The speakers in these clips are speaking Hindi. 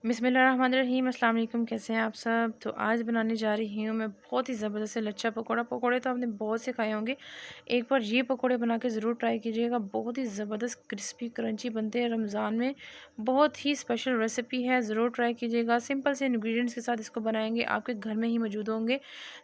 बिस्मिल्लाहिर्रहमानिर्रहीम। अस्सलाम वालेकुम। कैसे हैं आप सब। तो आज बनाने जा रही हूँ मैं बहुत ही ज़बरदस्त से लच्छा पकौड़ा। पकौड़े तो आपने बहुत से खाए होंगे, एक बार ये पकौड़े बना के ज़रूर ट्राई कीजिएगा। बहुत ही ज़बरदस्त क्रिस्पी क्रंची बनते हैं रमज़ान में। बहुत ही स्पेशल रेसिपी है, ज़रूर ट्राई कीजिएगा। सिंपल से इंग्रेडिएंट्स के साथ इसको बनाएंगे, आपके घर में ही मौजूद होंगे।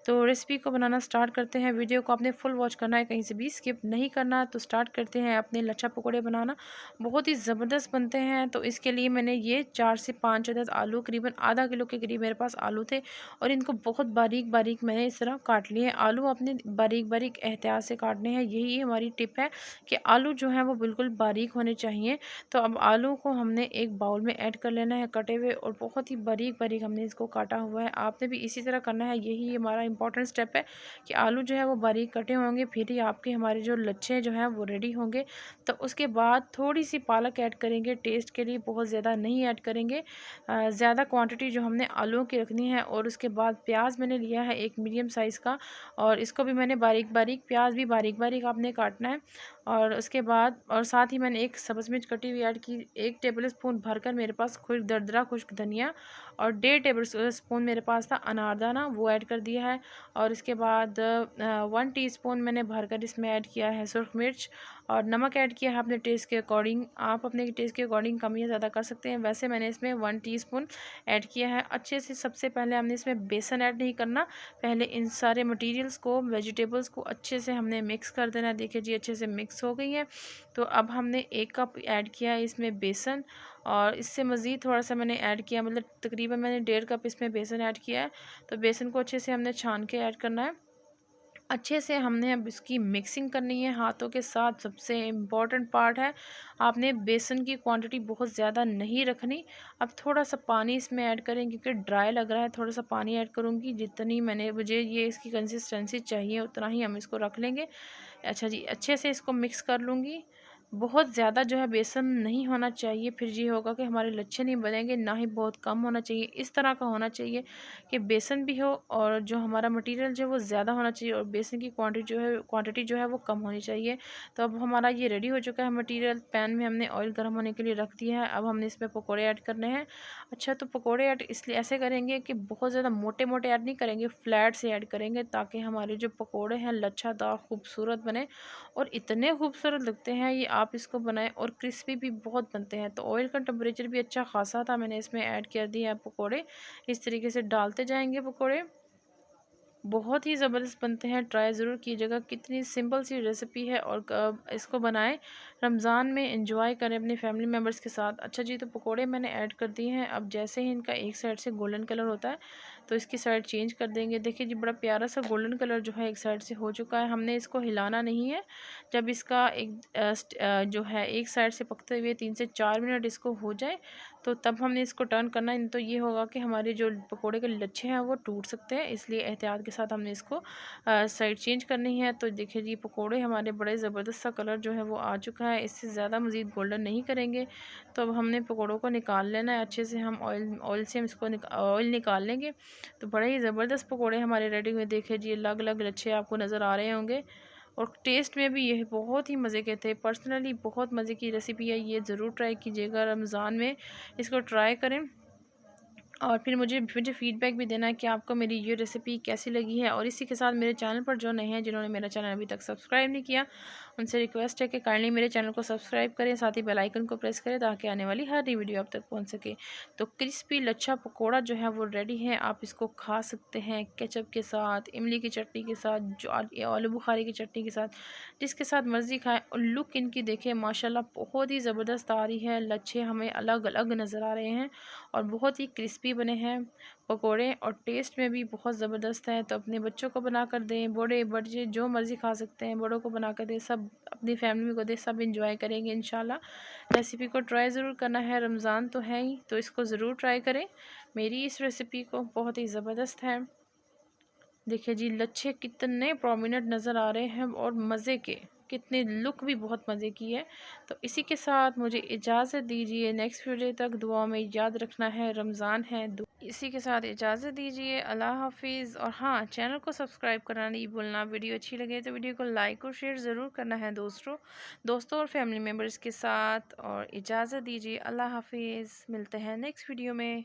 तो रेसिपी को बनाना स्टार्ट करते हैं। वीडियो को आपने फुल वॉच करना है, कहीं से भी स्किप नहीं करना। तो स्टार्ट करते हैं अपने लच्छा पकौड़े बनाना। बहुत ही ज़बरदस्त बनते हैं। तो इसके लिए मैंने ये 4 से 5 अदद आलू, करीबन आधा किलो के करीब मेरे पास आलू थे, और इनको बहुत बारीक बारीक मैंने इस तरह काट लिए हैं। आलू अपने बारीक बारीक एहतियात से काटने हैं, यही हमारी टिप है कि आलू जो है वो बिल्कुल बारीक होने चाहिए। तो अब आलू को हमने एक बाउल में ऐड कर लेना है कटे हुए, और बहुत ही बारीक बारीक हमने इसको काटा हुआ है। आपने भी इसी तरह करना है, यही हमारा इंपॉर्टेंट स्टेप है कि आलू जो है वो बारीक कटे होंगे, फिर ही आपके हमारे जो लच्छे जो हैं वो रेडी होंगे। तो उसके बाद थोड़ी सी पालक ऐड करेंगे टेस्ट के लिए, बहुत ज़्यादा नहीं ऐड करेंगे। ज़्यादा क्वांटिटी जो हमने आलूओं की रखनी है। और उसके बाद प्याज मैंने लिया है एक मीडियम साइज़ का, और इसको भी मैंने बारीक बारीक, प्याज भी बारीक बारीक आपने काटना है। और उसके बाद और साथ ही मैंने एक सब्ज़ मिर्च कटी हुई ऐड की। 1 टेबल स्पून भरकर मेरे पास खुश दरदरा खुश्क धनिया, और 1.5 टेबल स्पून मेरे पास था अनारदाना, वो ऐड कर दिया है। और इसके बाद 1 टीस्पून मैंने भरकर इसमें ऐड किया है सुरख मिर्च, और नमक ऐड किया है अपने टेस्ट के अकॉर्डिंग। आप अपने टेस्ट के अकॉर्डिंग कम या ज़्यादा कर सकते हैं। वैसे मैंने इसमें 1 टीस्पून ऐड किया है। अच्छे से सबसे पहले हमने इसमें बेसन ऐड नहीं करना, पहले इन सारे मटेरियल्स को, वेजिटेबल्स को अच्छे से हमने मिक्स कर देना है। देखिए जी, अच्छे से मिक्स हो गई है। तो अब हमने 1 कप ऐड किया है इसमें बेसन, और इससे मज़ीद थोड़ा सा मैंने ऐड किया, मतलब तकरीबन मैंने 1.5 कप इसमें बेसन ऐड किया है। तो बेसन को अच्छे से हमने छान के ऐड करना है। अच्छे से हमने अब इसकी मिक्सिंग करनी है हाथों के साथ। सबसे इम्पॉर्टेंट पार्ट है, आपने बेसन की क्वांटिटी बहुत ज़्यादा नहीं रखनी। अब थोड़ा सा पानी इसमें ऐड करें, क्योंकि ड्राई लग रहा है। थोड़ा सा पानी ऐड करूँगी, जितनी मुझे ये इसकी कंसिस्टेंसी चाहिए उतना ही हम इसको रख लेंगे। अच्छा जी, अच्छे से इसको मिक्स कर लूँगी। बहुत ज़्यादा जो है बेसन नहीं होना चाहिए, फिर ये होगा कि हमारे लच्छे नहीं बनेंगे। ना ही बहुत कम होना चाहिए, इस तरह का होना चाहिए कि बेसन भी हो और जो हमारा मटेरियल जो है वो ज़्यादा होना चाहिए, और बेसन की क्वांटिटी जो है वो कम होनी चाहिए। तो अब हमारा ये रेडी हो चुका है मटेरियल। पैन में हमने ऑयल गर्म होने के लिए रख दिया है। अब हमने इसमें पकौड़े ऐड करने हैं। अच्छा, तो पकौड़े ऐड इसलिए ऐसे करेंगे कि बहुत ज़्यादा मोटे मोटे ऐड नहीं करेंगे, फ्लैट से ऐड करेंगे, ताकि हमारे जो पकौड़े हैं लच्छादार खूबसूरत बने। और इतने खूबसूरत लगते हैं ये, आप इसको बनाएं, और क्रिस्पी भी बहुत बनते हैं। तो ऑयल का टेम्परेचर भी अच्छा खासा था, मैंने इसमें ऐड कर दिया है पकौड़े। इस तरीके से डालते जाएंगे पकौड़े, बहुत ही ज़बरदस्त बनते हैं। ट्राई ज़रूर कीजिएगा। कितनी सिंपल सी रेसिपी है, और इसको बनाएं, रमज़ान में एंजॉय करें अपनी फैमिली मेम्बर्स के साथ। अच्छा जी, तो पकोड़े मैंने ऐड कर दिए हैं। अब जैसे ही इनका एक साइड से गोल्डन कलर होता है, तो इसकी साइड चेंज कर देंगे। देखिए जी, बड़ा प्यारा सा गोल्डन कलर जो है एक साइड से हो चुका है। हमने इसको हिलाना नहीं है। जब इसका जो है एक साइड से पकते हुए 3 से 4 मिनट इसको हो जाए, तो तब हमने इसको टर्न करना है। नहीं तो ये होगा कि हमारे जो पकोड़े के लच्छे हैं वो टूट सकते हैं, इसलिए एहतियात के साथ हमने इसको साइड चेंज करनी है। तो देखिए जी, पकोड़े हमारे बड़े ज़बरदस्त सा कलर जो है वो आ चुका है। इससे ज़्यादा मज़ीद गोल्डन नहीं करेंगे। तो अब हमने पकोड़ों को निकाल लेना है अच्छे से। हम ऑयल से हम इसको ऑयल निकाल लेंगे। तो बड़े ही ज़बरदस्त पकोड़े हमारे रेडी हुए। देखिए जी, अलग अलग लच्छे आपको नज़र आ रहे होंगे, और टेस्ट में भी ये बहुत ही मज़े के थे। पर्सनली बहुत मज़े की रेसिपी है, ये ज़रूर ट्राई कीजिएगा रमज़ान में, इसको ट्राई करें। और फिर मुझे फ़ीडबैक भी देना है कि आपको मेरी ये रेसिपी कैसी लगी है। और इसी के साथ मेरे चैनल पर जो नए हैं, जिन्होंने मेरा चैनल अभी तक सब्सक्राइब नहीं किया, उनसे रिक्वेस्ट है कि काइंडली मेरे चैनल को सब्सक्राइब करें, साथ ही बेल आइकन को प्रेस करें, ताकि आने वाली हर नई वीडियो आप तक पहुंच सके। तो क्रिस्पी लच्छा पकौड़ा जो है वो रेडी है। आप इसको खा सकते हैं केचप के साथ, इमली की चटनी के साथ, जो आलू बुखारे की चटनी के साथ, जिसके साथ मर्ज़ी खाएँ। और लुक इनकी देखें, माशाल्लाह बहुत ही ज़बरदस्त आ रही है। लच्छे हमें अलग अलग नज़र आ रहे हैं, और बहुत ही क्रिस्पी बने हैं पकोड़े, और टेस्ट में भी बहुत ज़बरदस्त है। तो अपने बच्चों को बना कर दें, बूढ़े बच्चे जो मर्ज़ी खा सकते हैं, बड़ों को बना कर दें, सब अपनी फैमिली को दें, सब इंजॉय करेंगे इंशाल्लाह। रेसिपी को ट्राई ज़रूर करना है, रमज़ान तो है ही, तो इसको ज़रूर ट्राई करें। मेरी इस रेसिपी को बहुत ही ज़बरदस्त है। देखिए जी, लच्छे कितने प्रोमिनेंट नज़र आ रहे हैं, और मज़े के। कितने लुक भी बहुत मज़े की है। तो इसी के साथ मुझे इजाज़त दीजिए, नेक्स्ट वीडियो तक दुआ में याद रखना है रमज़ान है। इसी के साथ इजाज़त दीजिए, अल्लाह हाफिज़। और हाँ, चैनल को सब्सक्राइब करना नहीं भूलना। वीडियो अच्छी लगे तो वीडियो को लाइक और शेयर ज़रूर करना है दोस्तों और फैमिली मेम्बर्स के साथ। और इजाज़त दीजिए, अल्लाह हाफिज़। मिलते हैं नेक्स्ट वीडियो में।